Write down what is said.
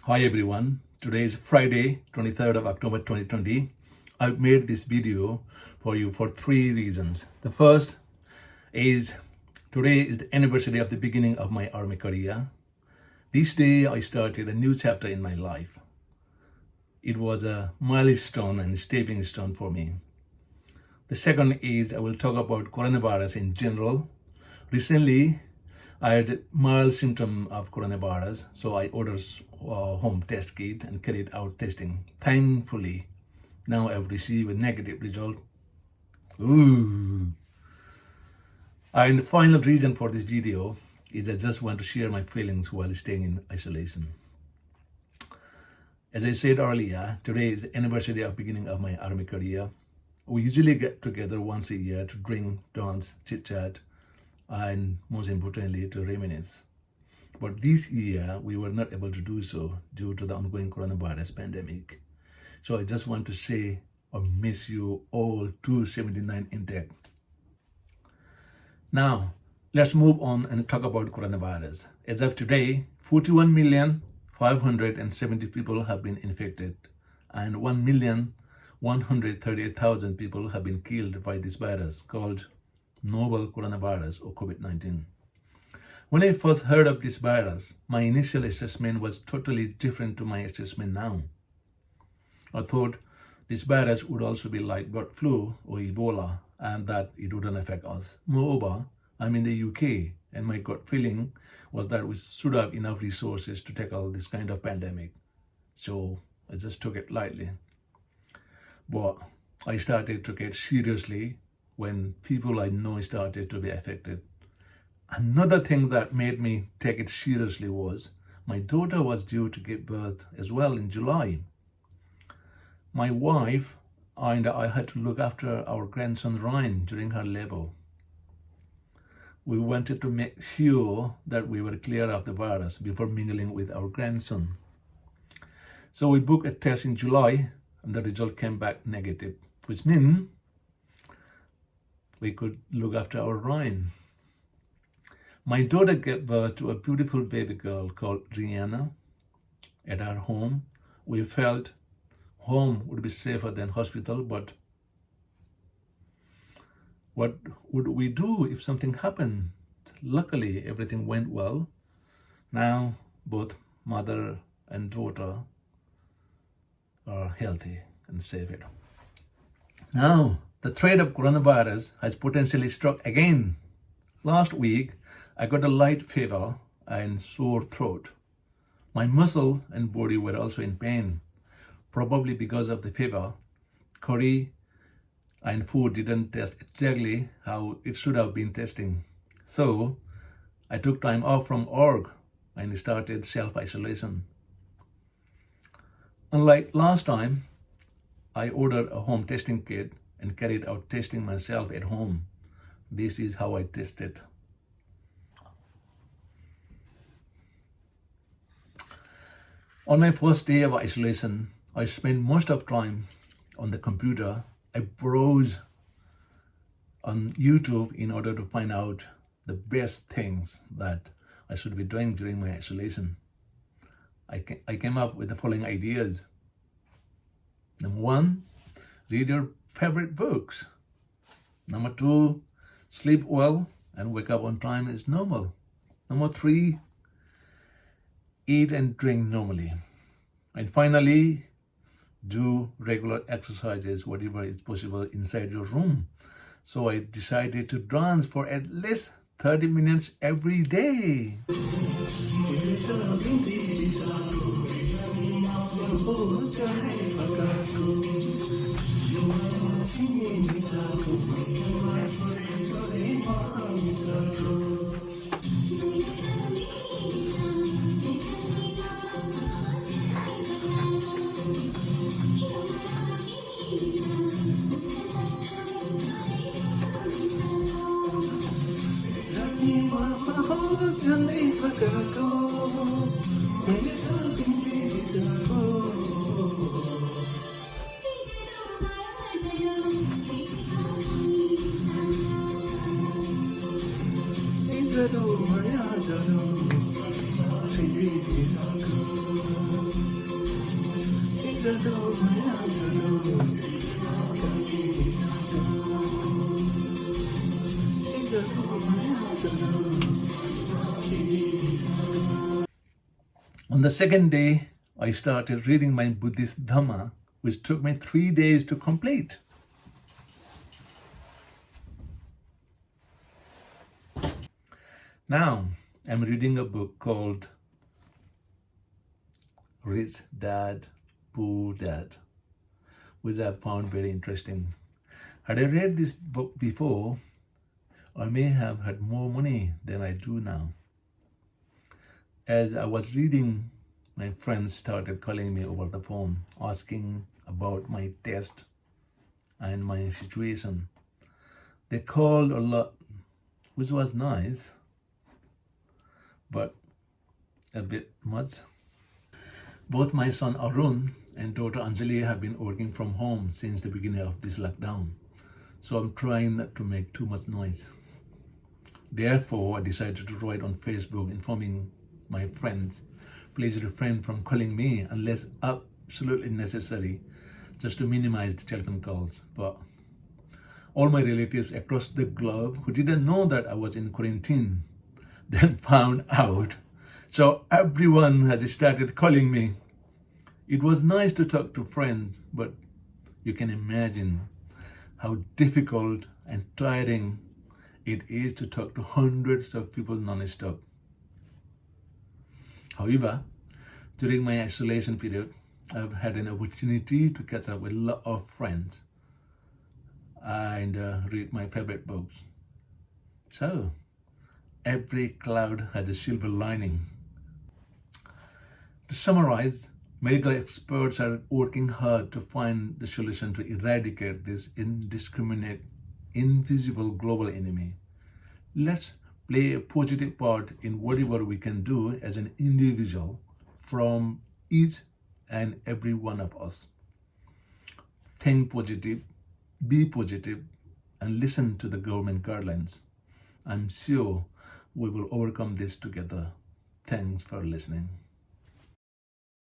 Hi everyone, today is Friday, 23rd of October 2020. I've made this video for you for three reasons. The first is today is the anniversary of the beginning of my army career. This day I started a new chapter in my life. It was a milestone and stepping stone for me. The second is I will talk about coronavirus in general. Recently, I had mild symptom of coronavirus, so I ordered a home test kit and carried out testing. Thankfully, now I've received a negative result. Ooh. And the final reason for this video is I just want to share my feelings while staying in isolation. As I said earlier, today is the anniversary of beginning of my army career. We usually get together once a year to drink, dance, chit-chat, and most importantly to reminisce. But this year we were not able to do so due to the ongoing coronavirus pandemic. So I just want to say I miss you all 279 intact. Now let's move on and talk about coronavirus. As of today, 41,570 people have been infected and 1,138,000 people have been killed by this virus called novel coronavirus or COVID-19. When I first heard of this virus, my initial assessment was totally different to my assessment now. I thought this virus would also be like bird flu or Ebola and that it wouldn't affect us. Moreover, I'm in the UK and my gut feeling was that we should have enough resources to tackle this kind of pandemic. So I just took it lightly. But I started to get seriously when people I know started to be affected. Another thing that made me take it seriously was my daughter was due to give birth as well in July. My wife and I had to look after our grandson Ryan during her labor. We wanted to make sure that we were clear of the virus before mingling with our grandson. So we booked a test in July and the result came back negative, which means we could look after our Ryan. My daughter gave birth to a beautiful baby girl called Rihanna at our home. We felt home would be safer than hospital, but what would we do if something happened? Luckily, everything went well. Now, both mother and daughter are healthy and safe. Now, the threat of coronavirus has potentially struck again. Last week, I got a light fever and sore throat. My muscle and body were also in pain, probably because of the fever. Curry and food didn't test exactly how it should have been testing. So I took time off from work and started self-isolation. Unlike last time, I ordered a home testing kit and carried out testing myself at home. This is how I tested. On my first day of isolation, I spent most of time on the computer. I browsed on YouTube in order to find out the best things that I should be doing during my isolation. I came up with the following ideas. Number one, read your favorite books. Number two, sleep well and wake up on time is normal. Number three, eat and drink normally. And finally, do regular exercises, whatever is possible inside your room. So I decided to dance for at least 30 minutes every day. On the second day, I started reading my Buddhist Dhamma, which took me 3 days to complete. Now, I'm reading a book called Rich Dad, Poor Dad, which I found very interesting. Had I read this book before, I may have had more money than I do now. As I was reading, my friends started calling me over the phone, asking about my test and my situation. They called a lot, which was nice, but a bit much. Both my son Arun and daughter Anjali have been working from home since the beginning of this lockdown, so I'm trying not to make too much noise. Therefore, I decided to write on Facebook informing my friends, please refrain from calling me unless absolutely necessary, just to minimize the telephone calls. But all my relatives across the globe who didn't know that I was in quarantine then found out. So everyone has started calling me. It was nice to talk to friends, but you can imagine how difficult and tiring it is to talk to hundreds of people non-stop. However, during my isolation period, I've had an opportunity to catch up with a lot of friends and read my favorite books. So, every cloud has a silver lining. To summarize, medical experts are working hard to find the solution to eradicate this indiscriminate, invisible global enemy. Let's play a positive part in whatever we can do as an individual from each and every one of us. Think positive, be positive, and listen to the government guidelines. I'm sure we will overcome this together. Thanks for listening.